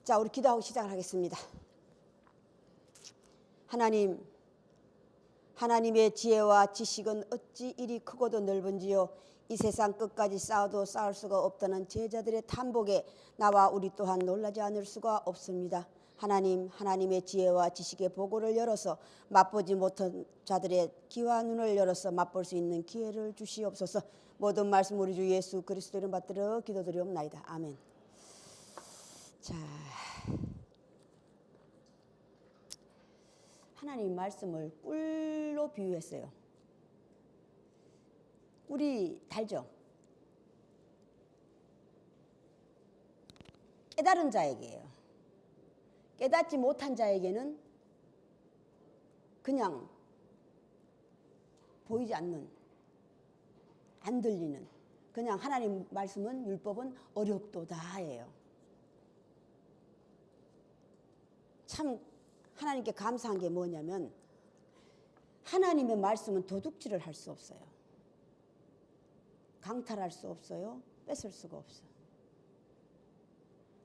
자, 우리 기도하고 시작을 하겠습니다. 하나님, 하나님의 지혜와 지식은 어찌 이리 크고도 넓은지요. 이 세상 끝까지 쌓아도 쌓을 수가 없다는 제자들의 탐복에 나와 우리 또한 놀라지 않을 수가 없습니다. 하나님, 하나님의 지혜와 지식의 보고를 열어서 맛보지 못한 자들의 귀와 눈을 열어서 맛볼 수 있는 기회를 주시옵소서. 모든 말씀 우리 주 예수 그리스도 이름 받들어 기도드리옵나이다. 아멘. 자, 하나님 말씀을 꿀로 비유했어요. 꿀이 달죠. 깨달은 자에게요. 깨닫지 못한 자에게는 그냥 보이지 않는, 안 들리는, 그냥 하나님 말씀은 율법은 어렵도다예요. 참 하나님께 감사한 게 뭐냐면 하나님의 말씀은 도둑질을 할 수 없어요. 강탈할 수 없어요. 뺏을 수가 없어요.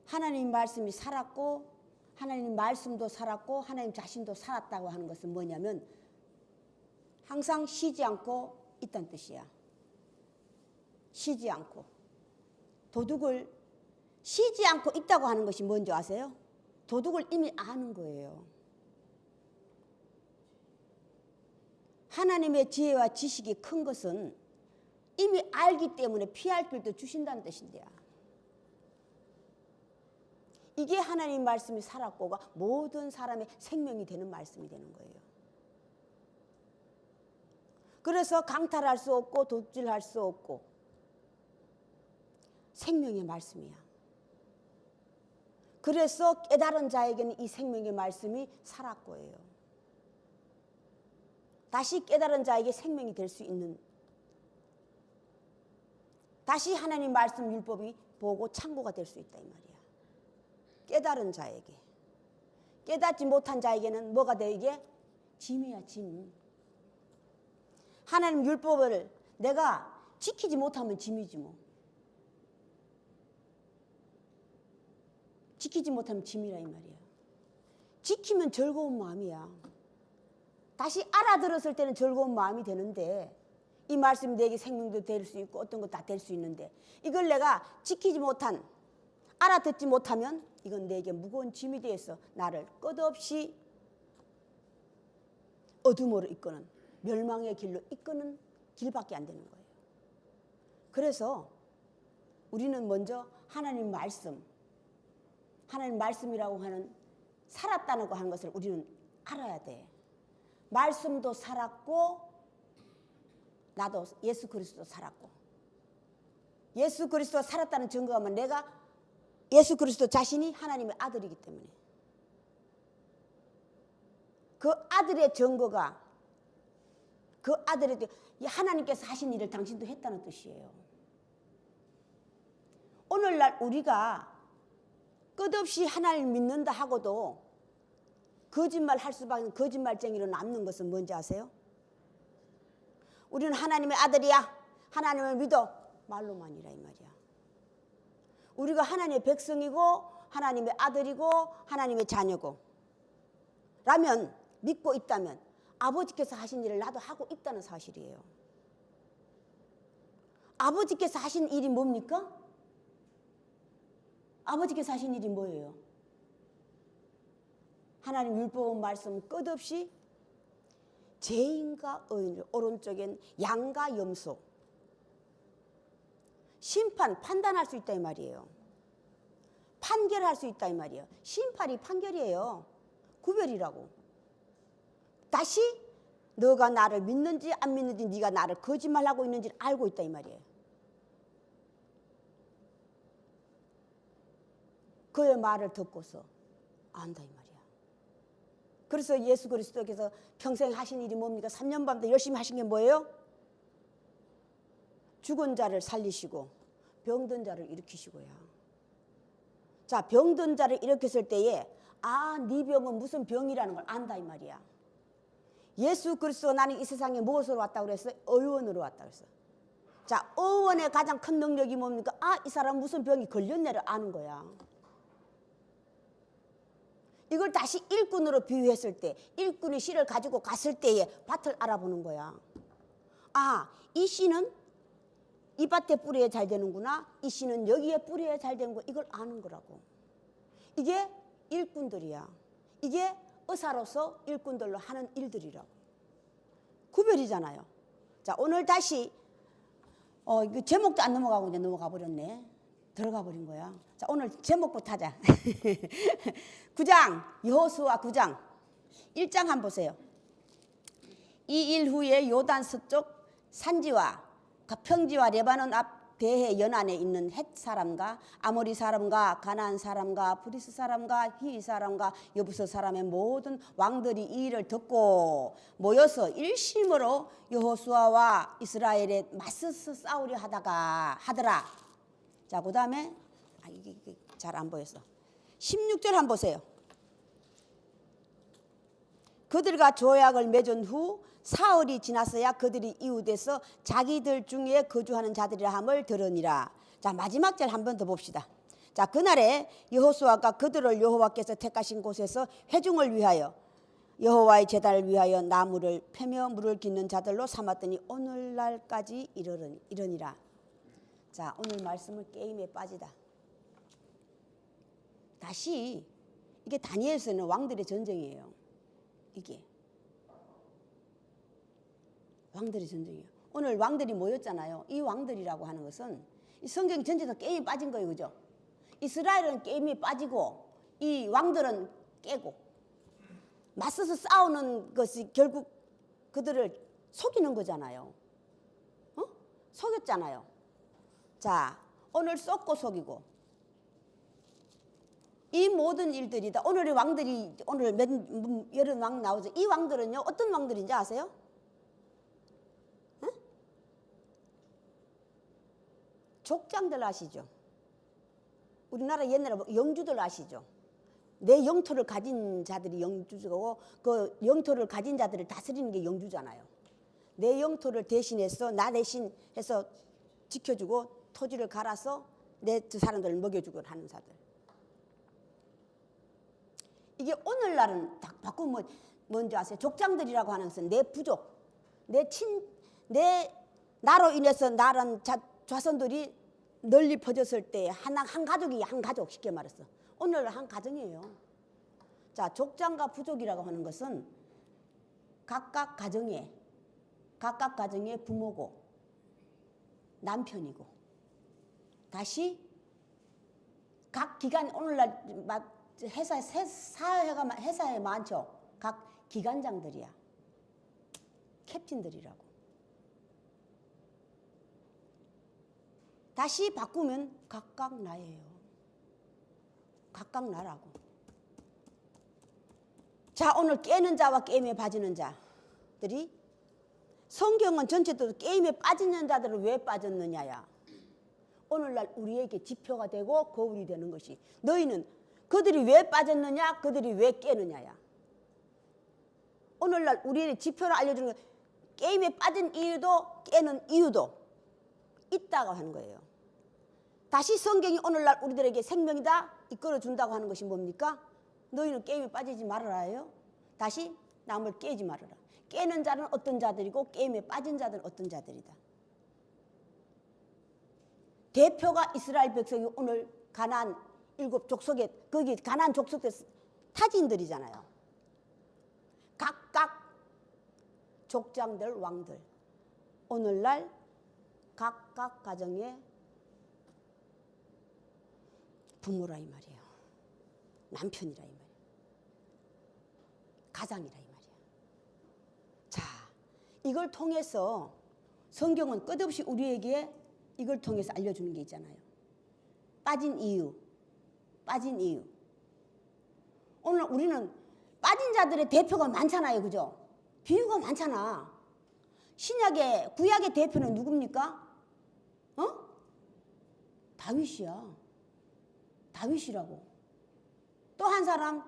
하나님 말씀이 살았고 하나님 말씀도 살았고 하나님 자신도 살았다고 하는 것은 뭐냐면 항상 쉬지 않고 있다는 뜻이야. 쉬지 않고. 도둑을 쉬지 않고 있다고 하는 것이 뭔지 아세요? 도둑을 이미 아는 거예요. 하나님의 지혜와 지식이 큰 것은 이미 알기 때문에 피할 길도 주신다는 뜻인데요. 이게 하나님 말씀이 살았고가 모든 사람의 생명이 되는 말씀이 되는 거예요. 그래서 강탈할 수 없고 도둑질할 수 없고 생명의 말씀이야. 그래서 깨달은 자에게는 이 생명의 말씀이 살았고예요. 다시 깨달은 자에게 생명이 될 수 있는, 다시 하나님 말씀 율법이 보고 참고가 될 수 있다 이 말이야. 깨달은 자에게. 깨닫지 못한 자에게는 뭐가 돼 이게? 짐이야, 짐. 하나님 율법을 내가 지키지 못하면 짐이지 뭐. 지키지 못하면 짐이라 이 말이야. 지키면 즐거운 마음이야. 다시 알아들었을 때는 즐거운 마음이 되는데 이 말씀이 내게 생명도 될 수 있고 어떤 것 다 될 수 있는데 이걸 내가 지키지 못한, 알아듣지 못하면 이건 내게 무거운 짐이 되어서 나를 끝없이 어둠으로 이끄는, 멸망의 길로 이끄는 길밖에 안 되는 거예요. 그래서 우리는 먼저 하나님 말씀, 하나님 말씀이라고 하는 살았다는 거 하는 것을 우리는 알아야 돼. 말씀도 살았고 나도 예수 그리스도 살았고, 예수 그리스도가 살았다는 증거가 뭐 내가 예수 그리스도 자신이 하나님의 아들이기 때문에 그 아들의 증거가, 그 아들의 하나님께서 하신 일을 당신도 했다는 뜻이에요. 오늘날 우리가 끝없이 하나님을 믿는다 하고도 거짓말 할 수밖에 없는 거짓말쟁이로 남는 것은 뭔지 아세요? 우리는 하나님의 아들이야, 하나님을 믿어, 말로만이라 이 말이야. 우리가 하나님의 백성이고 하나님의 아들이고 하나님의 자녀고 라면, 믿고 있다면 아버지께서 하신 일을 나도 하고 있다는 사실이에요. 아버지께서 하신 일이 뭡니까? 아버지께서 하신 일이 뭐예요? 하나님 율법 말씀 끝없이 죄인과 의인을, 오른쪽엔 양과 염소, 심판, 판단할 수 있다 이 말이에요. 판결할 수 있다 이 말이에요. 심판이 판결이에요. 구별이라고. 다시 너가 나를 믿는지 안 믿는지, 네가 나를 거짓말하고 있는지를 알고 있다 이 말이에요. 그의 말을 듣고서 안다 이 말이야. 그래서 예수 그리스도께서 평생 하신 일이 뭡니까? 3년 밤때 열심히 하신 게 뭐예요? 죽은 자를 살리시고 병든 자를 일으키시고요. 자, 병든 자를 일으켰을 때에 아, 네 병은 무슨 병이라는 걸 안다 이 말이야. 예수 그리스도가 나는 이 세상에 무엇으로 왔다고 그랬어요? 의원으로 왔다고 그랬어요. 자, 의원의 가장 큰 능력이 뭡니까? 아, 이 사람 무슨 병이 걸렸네를 아는 거야. 이걸 다시 일꾼으로 비유했을 때 일꾼이 씨를 가지고 갔을 때에 밭을 알아보는 거야. 아, 이 씨는 이 밭에 뿌려야 잘 되는구나. 이 씨는 여기에 뿌려야 잘 되는 거. 이걸 아는 거라고. 이게 일꾼들이야. 이게 의사로서 일꾼들로 하는 일들이라고. 구별이잖아요. 자, 오늘 다시 이거 제목도 안 넘어가고 이제 넘어가 버렸네. 들어가 버린 거야. 자, 오늘 제목부터 하자. 9장, 여호수아 9장 1장 한번 보세요. 이 일 후에 요단 서쪽 산지와 평지와 레바논 앞 대해 연안에 있는 헷 사람과 아모리 사람과 가나안 사람과 브리스 사람과 히위 사람과 여부스 사람의 모든 왕들이 이 일을 듣고 모여서 일심으로 여호수아와 이스라엘에 맞서서 싸우려 하더라. 자, 그 다음에 이게 잘 안 보였어. 16절 한번 보세요. 그들과 조약을 맺은 후 사흘이 지났어야 그들이 이웃에서 자기들 중에 거주하는 자들이라 함을 들으니라. 자, 마지막 절 한 번 더 봅시다. 자, 그날에 여호수아가 그들을 여호와께서 택하신 곳에서 회중을 위하여 여호와의 제단을 위하여 나무를 패며 물을 깃는 자들로 삼았더니 오늘날까지 이르니라. 자, 오늘 말씀은 게임에 빠지다. 다시 이게 다니엘서는 왕들의 전쟁이에요. 이게 왕들의 전쟁이에요. 오늘 왕들이 모였잖아요. 이 왕들이라고 하는 것은 이 성경 전체에서 게임에 빠진 거예요. 그죠? 이스라엘은 게임에 빠지고 이 왕들은 깨고 맞서서 싸우는 것이 결국 그들을 속이는 거잖아요. 속였잖아요. 자, 오늘 쏟고 속이고 이 모든 일들이다. 오늘의 왕들이 오늘 여러 왕 나오죠. 이 왕들은요 어떤 왕들인지 아세요? 족장들 아시죠? 우리나라 옛날에 영주들 아시죠? 내 영토를 가진 자들이 영주고 그 영토를 가진 자들을 다스리는 게 영주잖아요. 내 영토를 대신해서 나 대신해서 지켜주고 토지를 갈아서 내 두 사람들을 먹여주고 하는 자들. 이게 오늘날은 딱 바꾸면 뭔지 아세요? 족장들이라고 하는 것은 내 부족, 내 나로 인해서 나란 자손들이 널리 퍼졌을 때 한 가족이 한 가족 쉽게 말해서 오늘 한 가정이에요. 자, 족장과 부족이라고 하는 것은 각각 가정의 부모고 남편이고 다시 각 기관 오늘날 회사에 많죠. 각 기관장들이야. 캡틴들이라고. 다시 바꾸면 각각 나예요. 각각 나라고. 자, 오늘 깨는 자와 게임에 빠지는 자들이 성경은 전체적으로 게임에 빠지는 자들은 왜 빠졌느냐야. 오늘날 우리에게 지표가 되고 거울이 되는 것이 너희는 그들이 왜 빠졌느냐 그들이 왜 깨느냐야. 오늘날 우리에게 지표를 알려주는 것 게임에 빠진 이유도 깨는 이유도 있다고 하는 거예요. 다시 성경이 오늘날 우리들에게 생명이다 이끌어준다고 하는 것이 뭡니까? 너희는 게임에 빠지지 말아라요. 다시 남을 깨지 말아라. 깨는 자는 어떤 자들이고 게임에 빠진 자들은 어떤 자들이다. 대표가 이스라엘 백성이 오늘 가나안 7족속에 거기 가나안 족속의 타지인들이잖아요. 각각 족장들 왕들 오늘날 각각 가정의 부모라 이 말이에요. 남편이라 이 말이에요. 가장이라 이 말이에요. 자, 이걸 통해서 성경은 끝없이 우리에게 이걸 통해서 알려주는 게 있잖아요. 빠진 이유. 오늘 우리는 빠진 자들의 대표가 많잖아요. 그죠? 비유가 많잖아. 구약의 대표는 누굽니까? 다윗이라고. 또 한 사람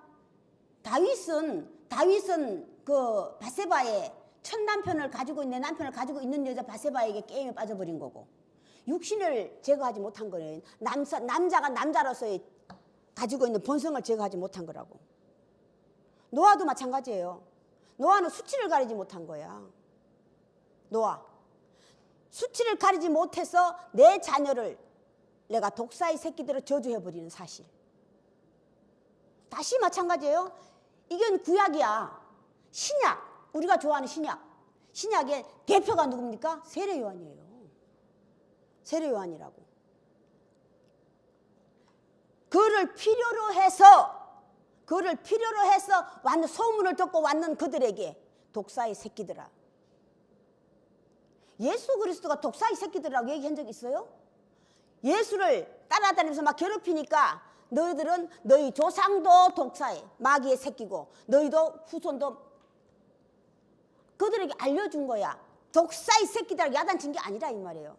다윗은 그 바세바의 첫 남편을 가지고 있는 남편을 가지고 있는 여자 바세바에게 게임에 빠져버린 거고 육신을 제거하지 못한 거예요. 남자가 남자로서의 가지고 있는 본성을 제거하지 못한 거라고. 노아도 마찬가지예요. 노아는 수치를 가리지 못한 거야. 노아. 수치를 가리지 못해서 내 자녀를 내가 독사의 새끼들을 저주해버리는 사실. 다시 마찬가지예요. 이건 구약이야. 신약. 우리가 좋아하는 신약. 신약의 대표가 누굽니까? 세례 요한이에요. 세례 요한이라고. 그를 필요로 해서 왔는 소문을 듣고 왔는 그들에게 독사의 새끼들아. 예수 그리스도가 독사의 새끼들이라고 얘기한 적 있어요? 예수를 따라다니면서 막 괴롭히니까 너희들은 너희 조상도 독사의 마귀의 새끼고 너희도 후손도 그들에게 알려준 거야. 독사의 새끼들하고 야단친 게 아니라 이 말이에요.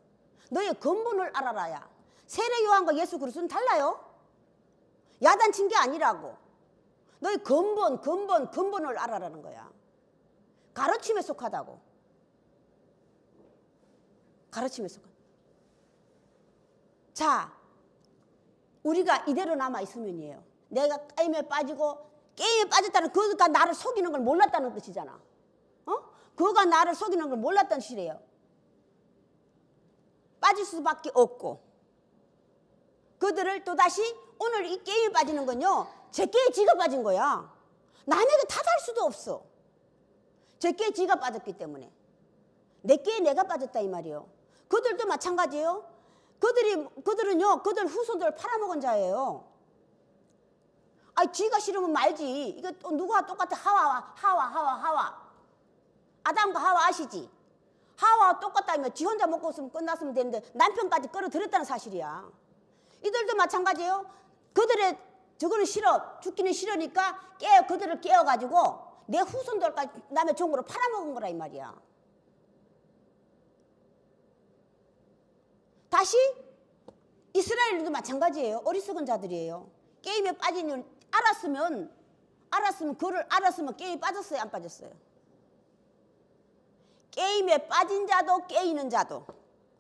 너희 근본을 알아라야. 세례 요한과 예수 그리스도는 달라요. 야단친 게 아니라고. 너희 근본을 알아라는 거야. 가르침에 속하다고. 가르침에 속하다. 자, 우리가 이대로 남아있으면이에요. 내가 게임에 빠졌다는 그가 나를 속이는 걸 몰랐다는 뜻이잖아. 그가 나를 속이는 걸 몰랐다는 뜻이래요. 빠질 수밖에 없고 그들을 또다시 오늘 이 게임에 빠지는 건요. 제게 지가 빠진 거야. 남에게 탓할 수도 없어. 제게 지가 빠졌기 때문에. 내게 내가 빠졌다 이 말이에요. 그들도 마찬가지예요. 그들은요. 그들 후손들을 팔아먹은 자예요. 지가 싫으면 말지. 이거 또 누구와 똑같아? 하와. 아담과 하와 아시지? 하와와 똑같다면 지 혼자 먹고 있으면 끝났으면 되는데 남편까지 끌어들였다는 사실이야. 이들도 마찬가지예요. 그들의 저거는 싫어. 죽기는 싫으니까 그들을 깨워가지고 내 후손들까지 남의 종으로 팔아먹은 거라 이 말이야. 다시 이스라엘도 마찬가지예요. 어리석은 자들이에요. 게임에 빠진 줄 알았으면 그를 알았으면 게임에 빠졌어요, 안 빠졌어요? 게임에 빠진 자도 깨이는 자도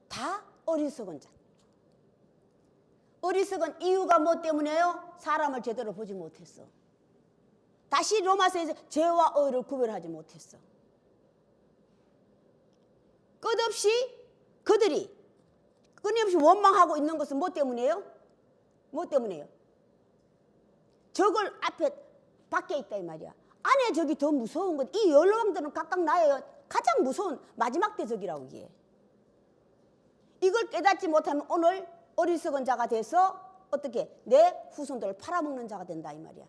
다 어리석은 자. 어리석은 이유가 뭐 때문에요? 사람을 제대로 보지 못했어. 다시 로마서에서 죄와 의를 구별하지 못했어. 그들이 끊임없이 원망하고 있는 것은 뭐 때문이에요? 적을 앞에 밖에 있다 이 말이야. 안에 적이 더 무서운 것. 이 열왕들은 각각 나의 가장 무서운 마지막 대적이라고 이게. 이걸 깨닫지 못하면 오늘 어리석은 자가 돼서 어떻게 내 후손들을 팔아먹는 자가 된다 이 말이야.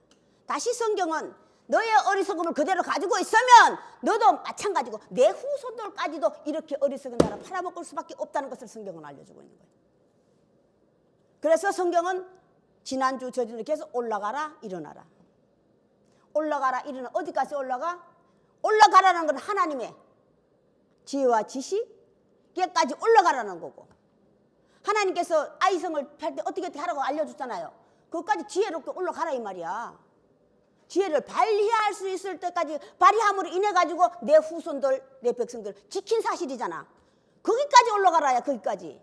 다시 성경은 너의 어리석음을 그대로 가지고 있으면 너도 마찬가지고 내 후손들까지도 이렇게 어리석은 자를 팔아먹을 수밖에 없다는 것을 성경은 알려주고 있는 거예요. 그래서 성경은 지난주 저주를 계속 올라가라 일어나라. 올라가라 일어나. 어디까지 올라가? 올라가라는 건 하나님의 지혜와 지식에까지 올라가라는 거고, 하나님께서 아이성을 팔 때 어떻게 하라고 알려줬잖아요. 그것까지 지혜롭게 올라가라 이 말이야. 지혜를 발휘할 수 있을 때까지 발휘함으로 인해 가지고 내 후손들, 내 백성들 지킨 사실이잖아. 거기까지 올라가라야. 거기까지.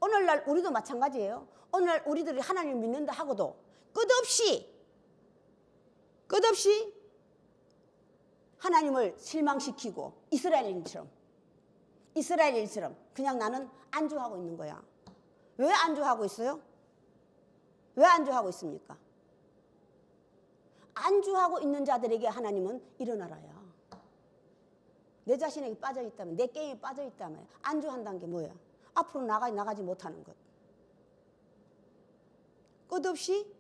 오늘날 우리도 마찬가지예요. 오늘날 우리들이 하나님을 믿는다 하고도 끝없이 하나님을 실망시키고 이스라엘인처럼 그냥 나는 안주하고 있는 거야. 왜 안주하고 있어요? 왜 안주하고 있습니까? 안주하고 있는 자들에게 하나님은 일어나라야. 내 자신에게 빠져있다면, 내 게임에 빠져있다면 안주한다는 게 뭐야? 앞으로 나가지 못하는 것. 끝없이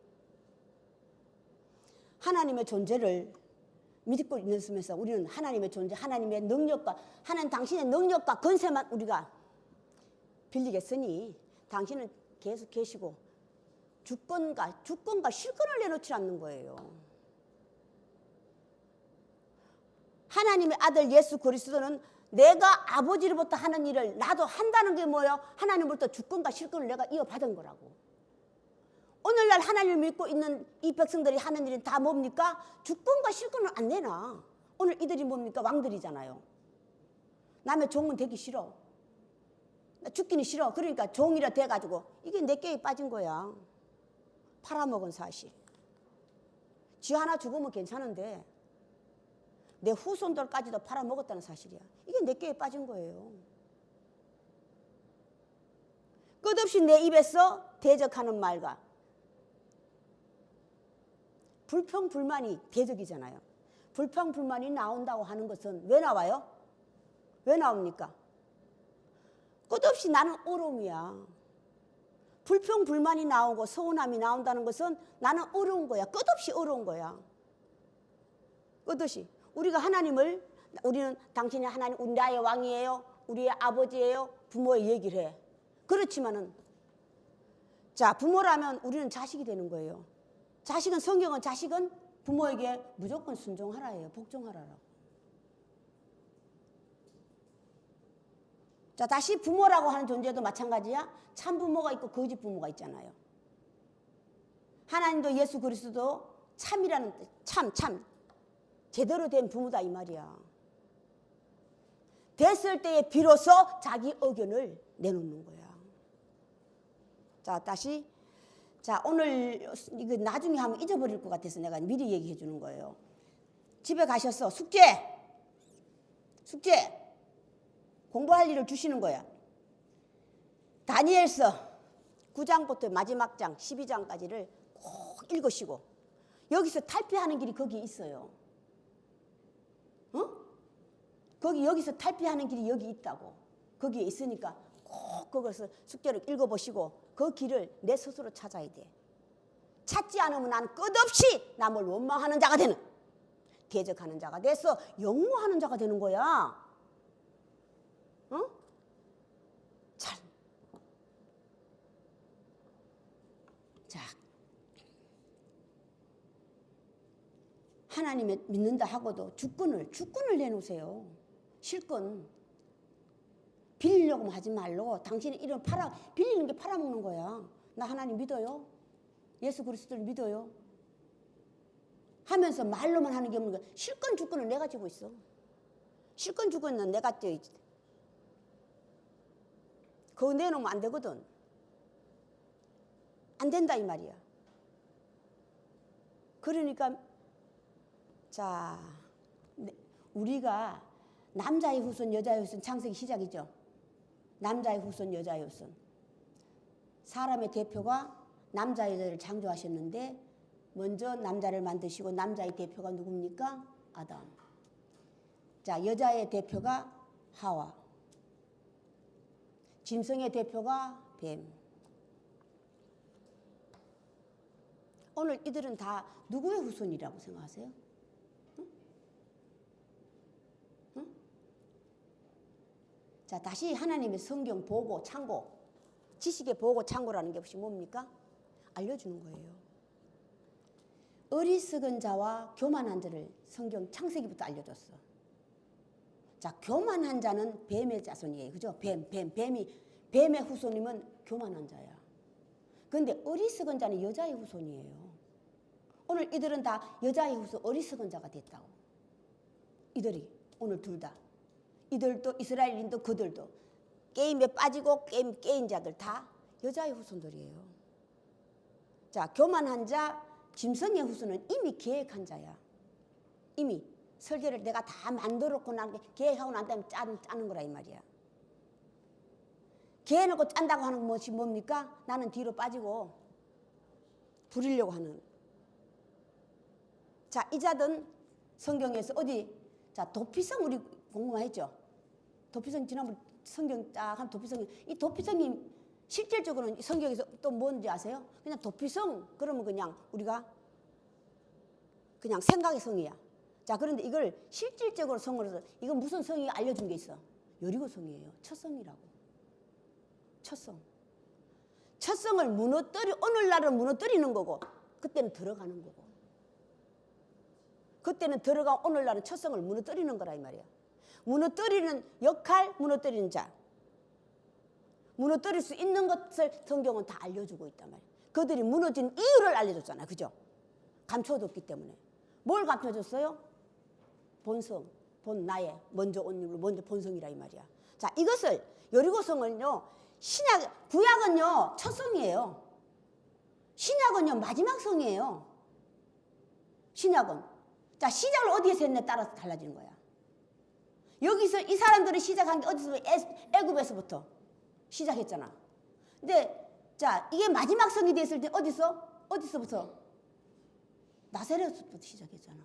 하나님의 존재를 믿고 있으면서 우리는 하나님의 존재, 하나님의 능력과 당신의 능력과 권세만 우리가 빌리겠으니 당신은 계속 계시고 주권과 실권을 내놓지 않는 거예요. 하나님의 아들 예수 그리스도는 내가 아버지로부터 하는 일을 나도 한다는 게 뭐예요? 하나님으로부터 주권과 실권을 내가 이어받은 거라고. 오늘날 하나님을 믿고 있는 이 백성들이 하는 일은 다 뭡니까? 주권과 실권을 안 내놔. 오늘 이들이 뭡니까? 왕들이잖아요. 남의 종은 되기 싫어. 나 죽기는 싫어. 그러니까 종이라 돼가지고 이게 내 꾀에 빠진 거야. 팔아먹은 사실. 쥐 하나 죽으면 괜찮은데 내 후손들까지도 팔아먹었다는 사실이야. 이게 내게에 빠진 거예요. 끝없이 내 입에서 대적하는 말과 불평불만이 대적이잖아요. 불평불만이 나온다고 하는 것은 왜 나와요? 왜 나옵니까? 끝없이 나는 어려움이야. 불평불만이 나오고 서운함이 나온다는 것은 나는 어려운 거야. 끝없이 어려운 거야. 끝없이. 우리가 하나님을, 우리는 당신이 하나님, 우리 나의 왕이에요, 우리의 아버지예요, 부모의 얘기를 해. 그렇지만은, 자, 부모라면 우리는 자식이 되는 거예요. 자식은, 성경은 자식은 부모에게 무조건 순종하라예요. 복종하라라고. 자, 다시 부모라고 하는 존재도 마찬가지야. 참 부모가 있고 거짓 부모가 있잖아요. 하나님도 예수 그리스도 참이라는 뜻, 참 제대로 된 부모다 이 말이야. 됐을 때에 비로소 자기 의견을 내놓는 거야. 자, 다시. 자, 오늘 이거 나중에 하면 잊어버릴 것 같아서 내가 미리 얘기해 주는 거예요. 집에 가셔서 숙제 공부할 일을 주시는 거야. 다니엘서 9장부터 마지막 장 12장까지를 꼭 읽으시고, 여기서 탈피하는 길이 거기에 있어요. 여기서 탈피하는 길이 여기 있다고. 거기에 있으니까 꼭 그것을 숙제를 읽어보시고 그 길을 내 스스로 찾아야 돼. 찾지 않으면 나는 끝없이 남을 원망하는 자가 되는, 대적하는 자가 돼서 영모하는 자가 되는 거야. 잘. 자, 하나님을 믿는다 하고도 주권을 내놓으세요. 실권. 빌리려고 하지 말고 당신이 이런 빌리는 게 팔아먹는 거야. 나 하나님 믿어요. 예수 그리스도를 믿어요. 하면서 말로만 하는 게 없는 거야. 실권 주권을 내가 쥐고 있어. 실권 주권은 내가 쥐어있지. 그거 내놓으면 안 되거든. 안 된다 이 말이야. 그러니까 자, 우리가 남자의 후손 여자의 후손 창세기 시작이죠. 남자의 후손 여자의 후손. 사람의 대표가 남자 여자를 창조하셨는데 먼저 남자를 만드시고 남자의 대표가 누굽니까? 아담. 자, 여자의 대표가 하와. 짐승의 대표가 뱀. 오늘 이들은 다 누구의 후손이라고 생각하세요? 응? 자, 다시 하나님의 성경 보고 참고, 지식의 보고 참고라는 게 혹시 뭡니까? 알려주는 거예요. 어리석은 자와 교만한 자를 성경 창세기부터 알려줬어. 자, 교만한 자는 뱀의 자손이에요. 그죠? 뱀의 후손이면 교만한 자야. 그런데 어리석은 자는 여자의 후손이에요. 오늘 이들은 다 여자의 후손, 어리석은 자가 됐다고. 이들이 오늘 둘 다. 이들도 이스라엘인도 그들도 게임에 빠지고 게임 자들 다 여자의 후손들이에요. 자, 교만한 자, 짐승의 후손은 이미 계획한 자야. 이미 설계를 내가 다 만들었고 계획하고 난 다음에 짜는 거라 이 말이야. 계획해놓고 짠다고 하는 것이 뭡니까? 나는 뒤로 빠지고 부리려고 하는. 자, 이 자든 성경에서 어디, 자, 도피성 우리 공부만 했죠. 도피성 지난번 성경 딱 한 도피성, 이 도피성이 실질적으로는 성경에서 또 뭔지 아세요? 그냥 도피성 그러면 그냥 우리가 그냥 생각의 성이야. 자, 그런데 이걸 실질적으로 성으로서 이건 무슨 성이 알려준 게 있어? 여리고 성이에요. 첫 성이라고. 첫 성. 첫 성을 오늘날은 무너뜨리는 거고 그때는 들어가는 거고. 그때는 들어가 오늘날은 첫 성을 무너뜨리는 거라 이 말이야. 무너뜨리는 역할, 무너뜨리는 자. 무너뜨릴 수 있는 것을 성경은 다 알려주고 있단 말이야. 그들이 무너진 이유를 알려줬잖아. 그죠? 감춰뒀기 때문에. 뭘 감춰줬어요? 본성, 나의 먼저 온 일로 먼저 본성이라 이 말이야. 자, 이것을 여리고성을요, 구약은요 첫 성이에요. 신약은요 마지막 성이에요. 신약은. 자, 시작을 어디에서 했냐에 따라서 달라지는 거야. 여기서 이 사람들이 시작한 게 어디서? 애굽에서부터 시작했잖아. 근데 자, 이게 마지막 성이 됐을 때 어디서부터? 나사렛부터 시작했잖아.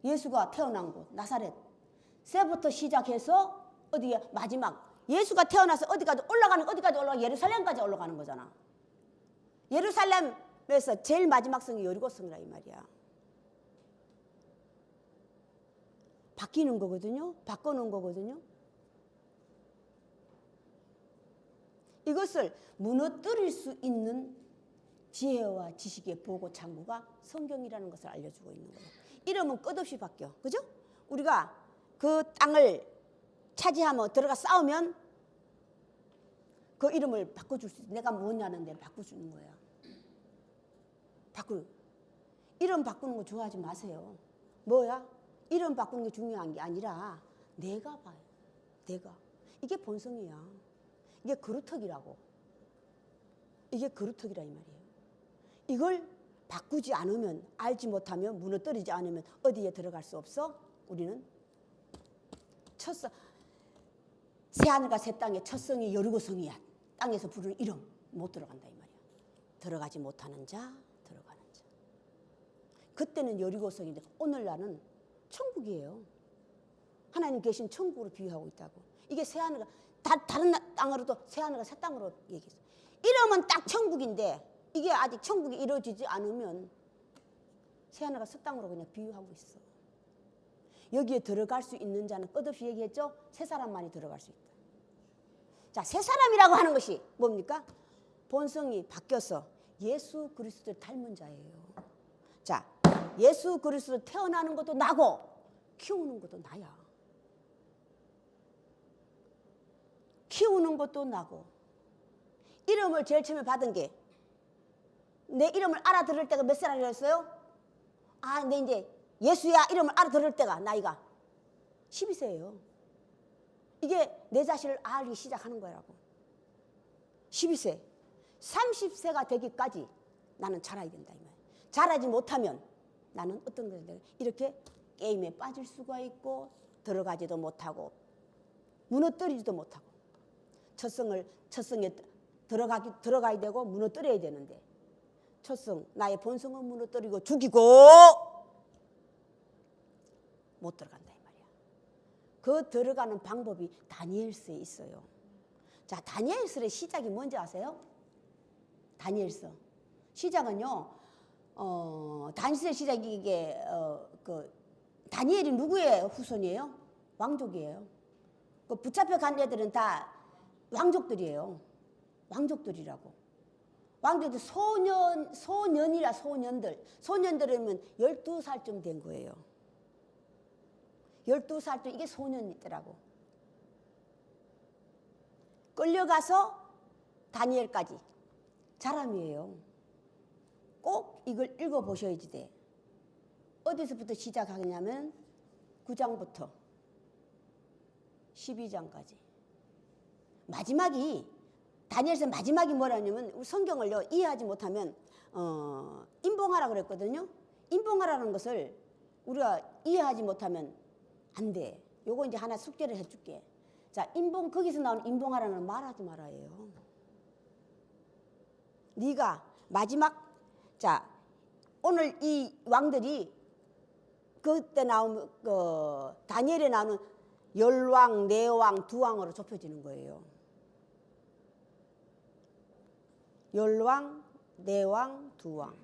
예수가 태어난 곳 나사렛. 세부터 시작해서 어디야? 마지막. 예수가 태어나서 어디까지 올라가? 예루살렘까지 올라가는 거잖아. 예루살렘에서 제일 마지막 성이 여리고성이라 이 말이야. 바뀌는 거거든요. 바꿔놓은 거거든요. 이것을 무너뜨릴 수 있는 지혜와 지식의 보고 창구가 성경이라는 것을 알려주고 있는 거예요. 이름은 끝없이 바뀌어. 그죠? 우리가 그 땅을 차지하면 들어가 싸우면 그 이름을 바꿔줄 수 있어. 내가 뭐냐는 데를 바꿔주는 거야. 이름 바꾸는 거 좋아하지 마세요. 뭐야? 이름 바꾸는 게 중요한 게 아니라 내가 봐요. 내가. 이게 본성이야. 이게 그루터기라고. 이게 그루터기라 이 말이에요. 이걸 바꾸지 않으면, 알지 못하면, 무너뜨리지 않으면 어디에 들어갈 수 없어? 우리는 새하늘과 새 땅의 첫 성이 여리고성이야. 땅에서 부르는 이름 못 들어간다 이 말이야. 들어가지 못하는 자, 들어가는 자. 그때는 여리고성인데 오늘날은 천국이에요. 하나님 계신 천국으로 비유하고 있다고. 이게 새하늘과 다른 땅으로도 새하늘과 새 땅으로 얘기했어. 이름은 딱 천국인데 이게 아직 천국이 이루어지지 않으면 새하늘과 새 땅으로 그냥 비유하고 있어. 여기에 들어갈 수 있는 자는 끝없이 얘기했죠. 세 사람만이 들어갈 수 있다. 자, 세 사람이라고 하는 것이 뭡니까? 본성이 바뀌어서 예수 그리스도를 닮은 자예요. 자, 예수 그리스도 태어나는 것도 나고 키우는 것도 나야. 키우는 것도 나고. 이름을 제일 처음에 받은 게 내 이름을 알아들을 때가 몇 살이었어요? 아, 내 이제 예수야 이름을 알아들을 때가 나이가 12세예요. 이게 내 자신을 알기 시작하는 거라고. 12세. 30세가 되기까지 나는 자라야 된다 이 말이야. 자라지 못하면 나는 어떤 것인가 이렇게 게임에 빠질 수가 있고 들어가지도 못하고 무너뜨리지도 못하고 첫성에 들어가야 되고 무너뜨려야 되는데 첫성 나의 본성은 무너뜨리고 죽이고 못 들어간다 이 말이야. 그 들어가는 방법이 다니엘서에 있어요. 자, 다니엘서의 시작이 뭔지 아세요? 다니엘서 시작은요. 다니엘서의 시작이 이게 다니엘이 누구의 후손이에요? 왕족이에요. 그 붙잡혀 간 애들은 다 왕족들이에요. 왕족들이라고. 왕족들 소년이라 소년들이면 12살쯤 된 거예요. 12살쯤 이게 소년이더라고. 끌려가서 다니엘까지 사람이에요. 꼭 이걸 읽어보셔야지 돼. 어디서부터 시작하냐면 9장부터 12장까지. 다니엘서 마지막이 뭐라냐면 우리 성경을요 이해하지 못하면 인봉하라 그랬거든요. 인봉하라는 것을 우리가 이해하지 못하면 안 돼. 요거 이제 하나 숙제를 해줄게. 자, 거기서 나오는 인봉하라는 말하지 말아요. 네가 자, 오늘 이 왕들이 그때 나오는 다니엘에 나오는 열왕, 네왕, 두왕으로 좁혀지는 거예요. 열왕, 네왕, 두왕.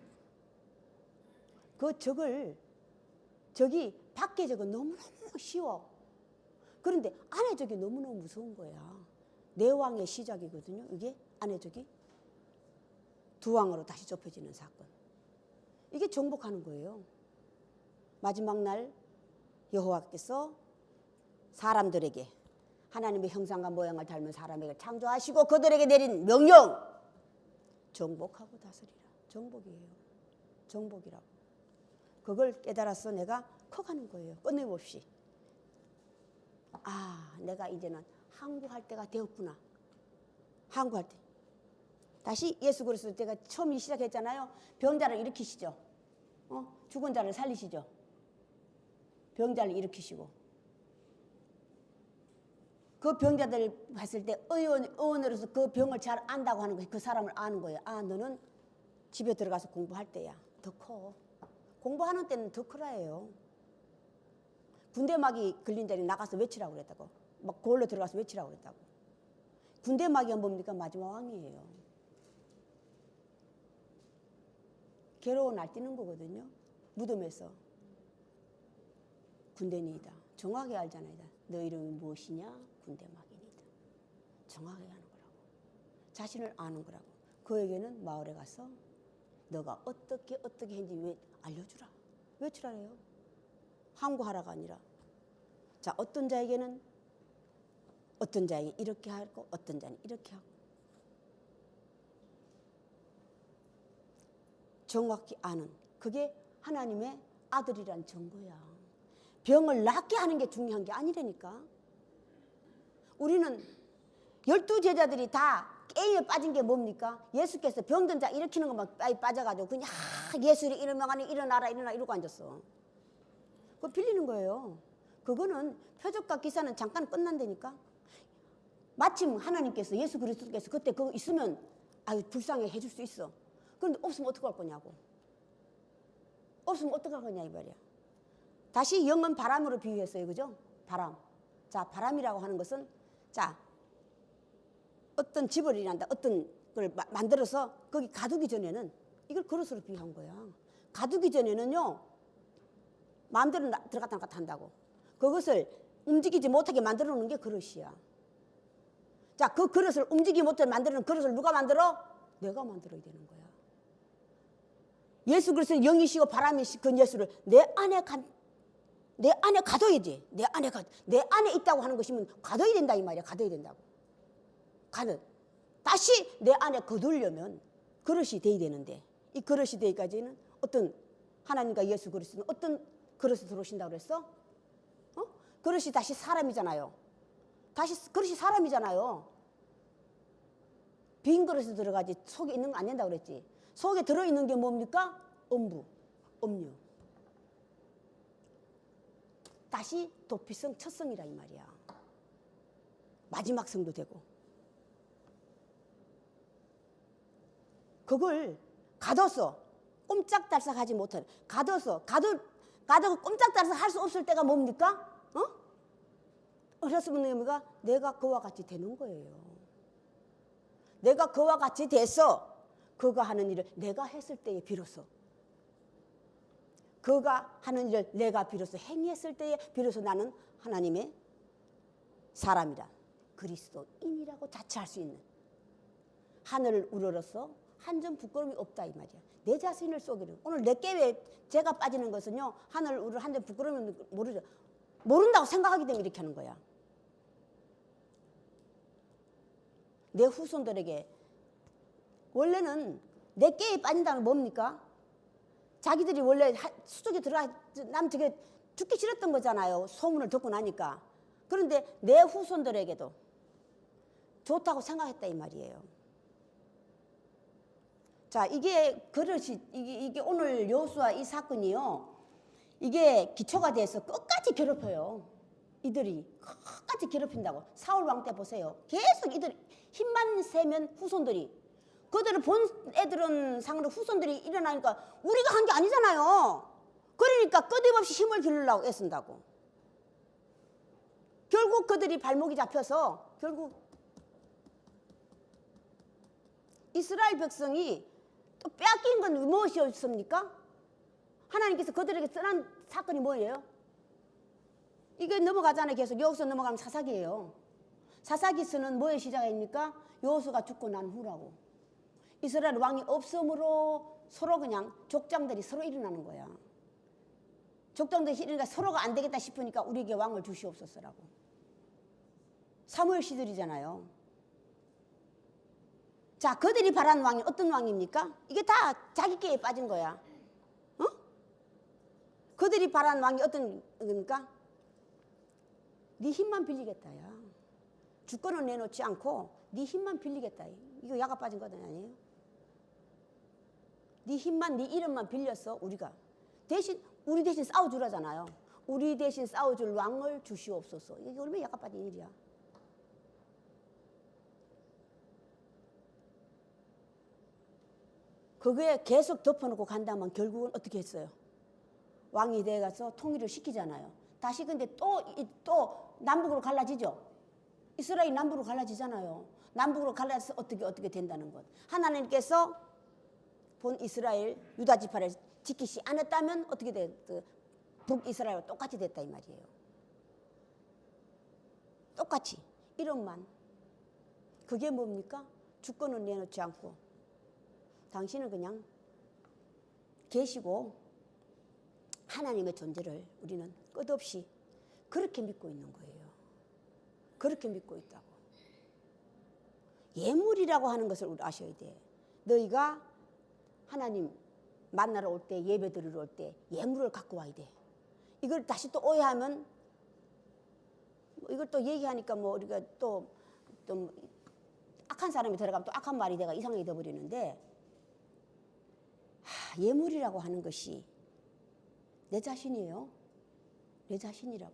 저기 밖에 저거 너무너무 쉬워. 그런데 안에 저기 너무너무 무서운 거야. 네왕의 시작이거든요. 이게 안에 저기 두왕으로 다시 좁혀지는 사건. 이게 정복하는 거예요. 마지막 날 여호와께서 사람들에게 하나님의 형상과 모양을 닮은 사람에게 창조하시고 그들에게 내린 명령 정복하고 다스리라. 정복이에요. 정복이라고. 그걸 깨달아서 내가 커가는 거예요. 끊임없이. 아, 내가 이제는 항구할 때가 되었구나. 항구할 때. 다시 예수 그리스도 때가 처음 시작했잖아요. 병자를 일으키시죠. 죽은 자를 살리시죠. 병자를 일으키시고. 그 병자들 봤을 때 의원으로서 그 병을 잘 안다고 하는 거예요. 그 사람을 아는 거예요. 아, 너는 집에 들어가서 공부할 때야. 더 커. 공부하는 때는 더 크라예요. 군대막이 걸린 자리 나가서 외치라고 그랬다고. 막 골로 들어가서 외치라고 그랬다고. 군대막이 뭡니까? 마지막 왕이에요. 괴로워 날뛰는 거거든요. 무덤에서. 군대니이다. 정확히 알잖아요. 너 이름이 무엇이냐? 군대막이니다. 정확히 하는 거라고. 자신을 아는 거라고. 그에게는 마을에 가서 너가 어떻게 했는지 왜 알려주라. 외치라래요. 항구하라가 아니라. 자, 어떤 자에게는 어떤 자에게 이렇게 하고 어떤 자는 이렇게 하고. 정확히 아는. 그게 하나님의 아들이란 증거야. 병을 낫게 하는 게 중요한 게 아니라니까. 우리는 12제자들이 다 게임에 빠진 게 뭡니까? 예수께서 병든 자 일으키는 것만 빠져가지고 그냥 예수를 일어나니 일어나라 이러고 앉았어. 그거 빌리는 거예요. 그거는 표적과 기사는 잠깐 끝난다니까. 마침 하나님께서 예수 그리스도께서 그때 그거 있으면 아유 불쌍해 해줄 수 있어. 그런데 없으면 어떡할 거냐고. 없으면 어떡할 거냐 이 말이야. 다시 영은 바람으로 비유했어요. 그죠? 바람. 자, 바람이라고 하는 것은 자 어떤 집을 일한다. 어떤 걸 만들어서 거기 가두기 전에는 이걸 그릇으로 비유한 거야. 가두기 전에는요. 마음대로 들어갔다 나갔다 한다고. 그것을 움직이지 못하게 만들어 놓는 게 그릇이야. 자, 그 그릇을 움직이지 못하게 만드는 그릇을 누가 만들어? 내가 만들어야 되는 거야. 예수 그리스도는 영이시고 바람이시 그 예수를 내 안에 가둬야지. 내 안에 있다고 하는 것이면 가둬야 된다 이 말이야. 가둬야 된다고. 다시 내 안에 거두려면 그릇이 돼야 되는데 이 그릇이 되기까지는 어떤 하나님과 예수 그리스도는 어떤 그릇에 들어오신다고 그랬어? 그릇이 다시 사람이잖아요. 다시 그릇이 사람이잖아요. 빈 그릇에 들어가지 속에 있는 거 안 된다고 그랬지. 속에 들어있는 게 뭡니까? 음부, 음료. 다시 도피성, 첫성이라 이 말이야. 마지막 성도 되고. 그걸 가둬서 꼼짝달싹 하지 못하는 가둬고 꼼짝달싹 할 수 없을 때가 뭡니까? 그랬으면 뭡니까? 내가 그와 같이 되는 거예요. 내가 그와 같이 돼서 그가 하는 일을 내가 했을 때에 비로소 그가 하는 일을 내가 비로소 행했을 때에 비로소 나는 하나님의 사람이라 그리스도인이라고 자처할 수 있는 하늘을 우러러서 한 점 부끄러움이 없다 이 말이야. 내 자신을 속이는 오늘 내 깨에 제가 빠지는 것은요 하늘을 우러러 한 점 부끄러움이 모르죠. 모른다고 생각하기 때문에 이렇게 하는 거야. 내 후손들에게 원래는 내 깨에 빠진다는 뭡니까? 자기들이 원래 수족에 들어가 남 되게 죽기 싫었던 거잖아요. 소문을 듣고 나니까. 그런데 내 후손들에게도 좋다고 생각했다 이 말이에요. 자, 이게 그릇이 이게 오늘 여호수아 이 사건이요. 이게 기초가 돼서 끝까지 괴롭혀요. 이들이 끝까지 괴롭힌다고. 사울 왕 때 보세요. 계속 이들 힘만 세면 후손들이 그들을 본 애들은 상으로 후손들이 일어나니까 우리가 한 게 아니잖아요. 그러니까 끊임없이 힘을 기르려고 애쓴다고. 결국 그들이 발목이 잡혀서 결국 이스라엘 백성이 또 빼앗긴 건 무엇이었습니까? 하나님께서 그들에게 쓰는 사건이 뭐예요? 이게 넘어가잖아요. 계속 여호수아 넘어가면 사사기예요. 사사기서는 뭐의 시작입니까? 여호수아가 죽고 난 후라고. 이스라엘 왕이 없으므로 서로 그냥 족장들이 서로 일어나는 거야. 족장들이 일어나니까 서로가 안 되겠다 싶으니까 우리에게 왕을 주시옵소서라고. 사무엘 시절이잖아요. 자, 그들이 바란 왕이 어떤 왕입니까? 이게 다 자기 깨에 빠진 거야. 그들이 바란 왕이 어떤 겁니까? 네 힘만 빌리겠다야. 주권을 내놓지 않고 네 힘만 빌리겠다. 이거 야가 빠진 거 아니에요? 네 힘만, 네 이름만 빌려서 우리가 대신 우리 대신 싸워주라잖아요. 우리 대신 싸워줄 왕을 주시옵소서. 이게 얼마나 약간 빠진 일이야. 그게 계속 덮어놓고 간다면 결국은 어떻게 했어요? 왕이 돼가서 통일을 시키잖아요. 다시 근데 또 남북으로 갈라지죠. 이스라엘 남북으로 갈라지잖아요. 남북으로 갈라져서 어떻게 된다는 것. 하나님께서 본 이스라엘 유다 지파를 지키지 않았다면 어떻게 돼? 북이스라엘과 똑같이 됐다 이 말이에요. 똑같이 이름만. 그게 뭡니까? 주권은 내놓지 않고 당신은 그냥 계시고 하나님의 존재를 우리는 끝없이 그렇게 믿고 있는 거예요. 그렇게 믿고 있다고. 예물이라고 하는 것을 우리 아셔야 돼. 너희가 하나님 만나러 올 때, 예배 드리러 올 때 예물을 갖고 와야 돼. 이걸 다시 또 오해하면 이걸 또 얘기하니까 뭐 우리가 또 악한 사람이 들어가면 또 악한 말이 내가 이상하게 돼버리는데, 예물이라고 하는 것이 내 자신이에요. 내 자신이라고.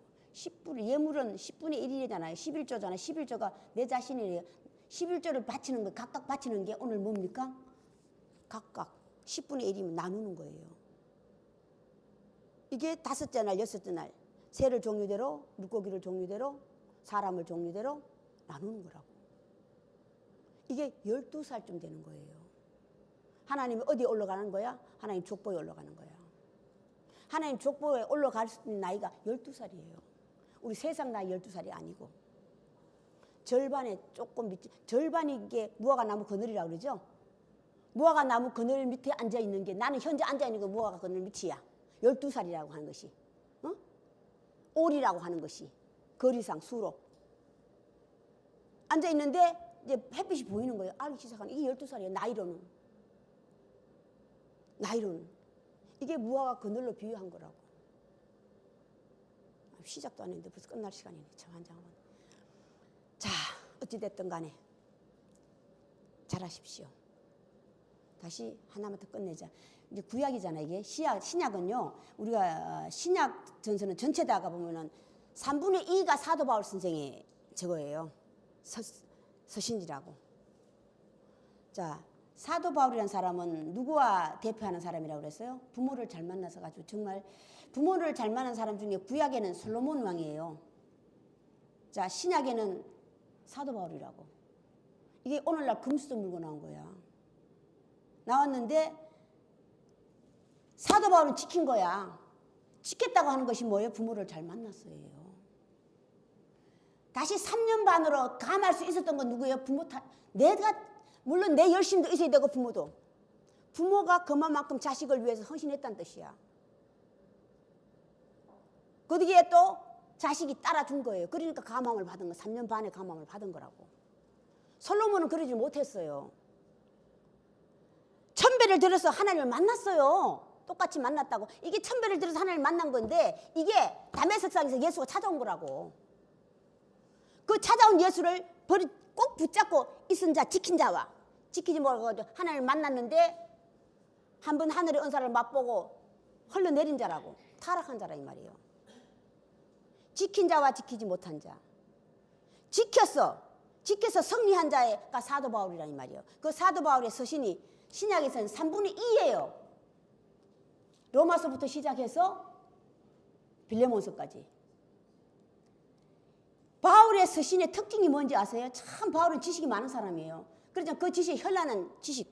예물은 10분의 1이잖아요. 11조잖아요. 11조가 내 자신이에요. 11조를 바치는 거, 각각 바치는 게 오늘 뭡니까? 각각 10분의 1이면 나누는 거예요. 이게 5째 날, 6째 날 새를 종류대로, 물고기를 종류대로, 사람을 종류대로 나누는 거라고. 이게 12살쯤 되는 거예요. 하나님이 어디에 올라가는 거야? 하나님 족보에 올라가는 거야. 하나님 족보에 올라갈 수 있는 나이가 12살이에요. 우리 세상 나이 12살이 아니고 절반에 조금 밑에, 절반이 이게 무화과 나무 그늘이라고 그러죠. 무화과 나무 그늘 밑에 앉아있는 게, 나는 현재 앉아있는 게 무화과 그늘 밑이야. 12살이라고 하는 것이, 올이라고 하는 것이 거리상 수로 앉아있는데 이제 햇빛이 보이는 거예요. 알기 시작하는 이게 12살이에요. 나이로는 이게 무화과 그늘로 비유한 거라고. 시작도 안 했는데 벌써 끝날 시간이네. 참 한장하면. 자, 어찌됐든 간에 잘하십시오. 다시 하나만 더 끝내자. 이제 구약이잖아 이게. 신약은요, 우리가 신약 전서는 전체 다 가보면은 3분의 2가 사도 바울 선생의 저거예요. 서신지라고. 자, 사도 바울이라는 사람은 누구와 대표하는 사람이라고 그랬어요? 부모를 잘 만나서 가지고, 정말 부모를 잘 만난 사람 중에 구약에는 솔로몬 왕이에요. 자, 신약에는 사도 바울이라고. 이게 오늘날 금수저 물고 나온 거야. 나왔는데 사도 바울은 지킨 거야. 지켰다고 하는 것이 뭐예요? 부모를 잘 만났어요. 다시 3년 반으로 감할 수 있었던 건 누구예요? 내가 물론 내 열심도 있어야 되고, 부모가 그만큼 자식을 위해서 헌신했다는 뜻이야. 거기에 또 자식이 따라준 거예요. 그러니까 감함을 받은 거, 3년 반의 감함을 받은 거라고. 솔로몬은 그러지 못했어요. 1000배를 들여서 하나님을 만났어요. 똑같이 만났다고. 이게 1000배를 들여서 하나님을 만난 건데, 이게 다메섹상에서 예수가 찾아온 거라고. 그 찾아온 예수를 꼭 붙잡고 있은 자, 지킨 자와 지키지 못하고 하나님을 만났는데 한 번 하늘의 은사를 맛보고 흘러내린 자라고. 타락한 자라 이 말이에요. 지킨 자와 지키지 못한 자. 지켜서 승리한 자가 사도 바울이라는 말이에요. 그 사도 바울의 서신이 신약에서는 3분의 2예요. 로마서부터 시작해서 빌레몬서까지. 바울의 서신의 특징이 뭔지 아세요? 참 바울은 지식이 많은 사람이에요. 그래서 그 지식에 현란한 지식,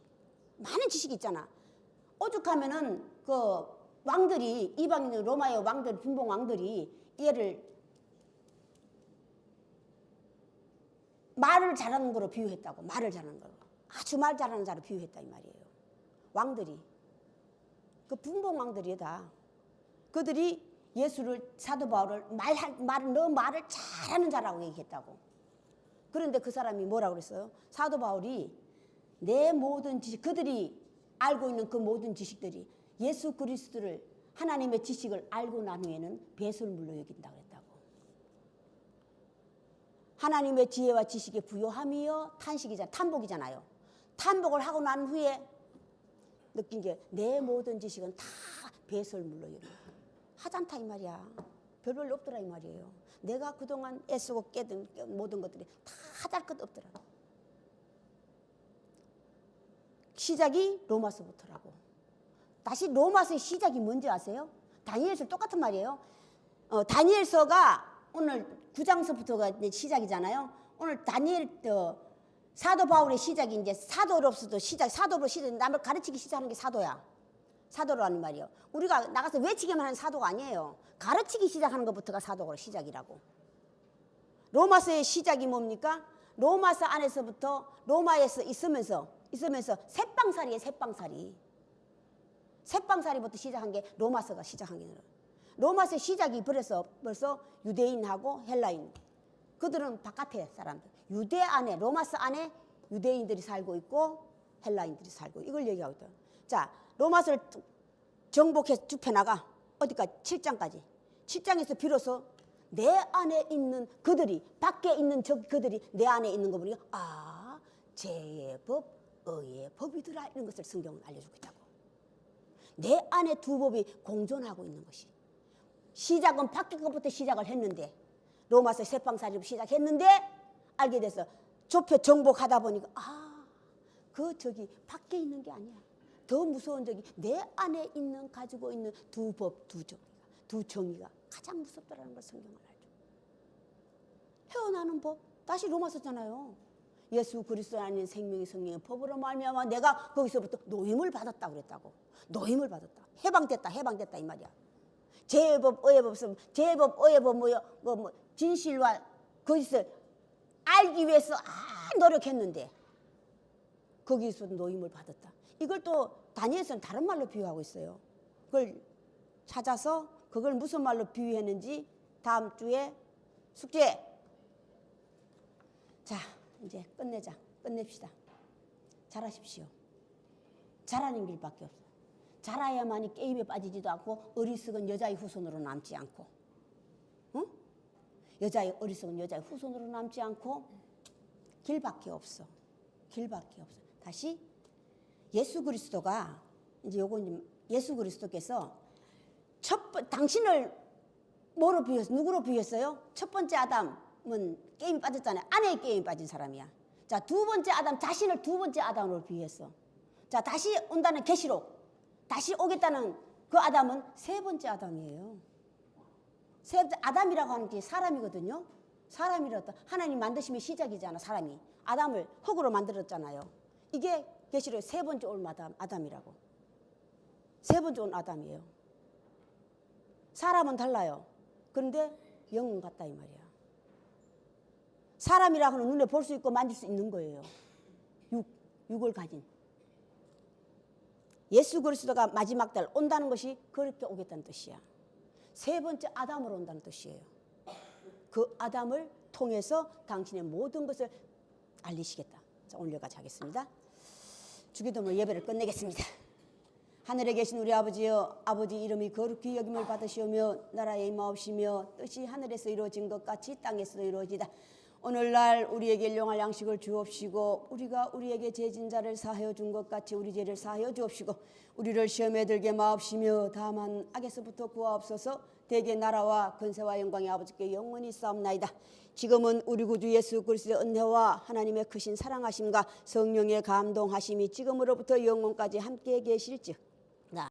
많은 지식이 있잖아. 오죽하면은 그 왕들이, 이방인 로마의 왕들, 분봉 왕들이 얘를 말을 잘하는 거로 비유했다고. 말을 잘하는 거로. 아주 말 잘하는 자로 비유했다 이 말이에요. 왕들이. 그 분봉 왕들이다. 그들이 예수를, 사도 바울을 너 말을 잘하는 자라고 얘기했다고. 그런데 그 사람이 뭐라고 그랬어요? 사도 바울이 내 모든 지식, 그들이 알고 있는 그 모든 지식들이 예수 그리스도를, 하나님의 지식을 알고 난 후에는 배설물로 여긴다 그랬다고. 하나님의 지혜와 지식의 부요함이요 탄복이잖아요. 탄복을 하고 난 후에 느낀 게 내 모든 지식은 다 배설물로 이루어져. 하찮다 이 말이야. 별별 없더라 이 말이에요. 내가 그동안 애쓰고 깨든 모든 것들이 다 하잘 것 없더라. 시작이 로마서부터라고. 다시 로마서의 시작이 뭔지 아세요? 다니엘서 똑같은 말이에요. 다니엘서가 오늘 9장서부터가 시작이잖아요. 오늘 다니엘 사도 바울의 시작이 이제 사도로서도 사도로 시작, 남을 가르치기 시작하는 게 사도야. 사도라는 말이에요. 우리가 나가서 외치기만 하는 사도가 아니에요. 가르치기 시작하는 것부터가 사도가 시작이라고. 로마서의 시작이 뭡니까? 로마서 안에서부터 로마에서 있으면서 새빵살이에요. 새빵살이부터 시작한 게 로마서가 시작한 게 아니라. 로마서의 시작이 벌써 유대인하고 헬라인. 그들은 바깥에 사람들. 유대 안에, 로마서 안에 유대인들이 살고 있고 헬라인들이 살고 이걸 얘기하고 있다. 자, 로마서를 정복해서 쭉 펴나가. 어디까지? 7장까지. 7장에서 비로소 내 안에 있는 그들이, 밖에 있는 그들이 내 안에 있는 거 보니까 죄의 법, 의의 법이더라. 이런 것을 성경은 알려주고 있다고. 내 안에 두 법이 공존하고 있는 것이. 시작은 밖에 것부터 시작을 했는데 로마서 새빵살이로 시작했는데 알게 돼서 좁혀 정복하다 보니까 저기 밖에 있는 게 아니야. 더 무서운 적이 내 안에 있는 가지고 있는 두 법, 두 정의가 가장 무섭다라는 걸 성경을 알죠. 헤어나는 법 다시 로마서잖아요. 예수 그리스도 아닌 생명의 성령의 법으로 말미암아 내가 거기서부터 노임을 받았다고 그랬다고. 노임을 받았다. 해방됐다 이 말이야. 죄법, 의법, 진실과 거짓을 알기 위해서 노력했는데 거기서 노임을 받았다. 이걸 또 다니엘서는 다른 말로 비유하고 있어요. 그걸 찾아서 그걸 무슨 말로 비유했는지 다음 주에 숙제. 자, 이제 끝냅시다. 잘하십시오. 잘하는 길밖에 없어요. 잘해야만이 게임에 빠지지도 않고 어리석은 여자의 후손으로 남지 않고, 어리석은 여자의 후손으로 남지 않고 길밖에 없어. 다시 예수 그리스도가 이제 요건 예수 그리스도께서 당신을 뭐로 비유했어요? 누구로 비유했어요? 첫 번째 아담은 게임에 빠졌잖아요. 아내의 게임에 빠진 사람이야. 자, 두 번째 아담 자신을 두 번째 아담으로 비유했어. 자, 다시 온다는 계시록. 다시 오겠다는 그 아담은 세 번째 아담이에요. 세 번째 아담이라고 하는 게 사람이거든요. 사람이라도 하나님 만드심의 시작이잖아. 사람이 아담을 흙으로 만들었잖아요. 이게 계시록 세 번째 올 아담이라고. 세 번째 온 아담이에요. 사람은 달라요. 그런데 영은 같다 이 말이야. 사람이라고 하는 눈에 볼 수 있고 만질 수 있는 거예요. 육을 가진. 예수 그리스도가 마지막 날 온다는 것이 그렇게 오겠다는 뜻이야. 세 번째 아담으로 온다는 뜻이에요. 그 아담을 통해서 당신의 모든 것을 알리시겠다. 자, 오늘 여기까지 하겠습니다. 주기도문 예배를 끝내겠습니다. 하늘에 계신 우리 아버지여, 아버지 이름이 거룩히 여김을 받으시오며 나라의 임하옵시며 뜻이 하늘에서 이루어진 것 같이 땅에서도 이루어지다. 오늘날 우리에게 일용할 양식을 주옵시고 우리가 우리에게 죄진 자를 사하여 준 것 같이 우리 죄를 사하여 주옵시고 우리를 시험에 들게 마옵시며 다만 악에서부터 구하옵소서. 대개 나라와 근세와 영광이 아버지께 영원히 싸움나이다. 지금은 우리 구주 예수 그리스도의 은혜와 하나님의 크신 사랑하심과 성령의 감동하심이 지금으로부터 영원까지 함께 계실즉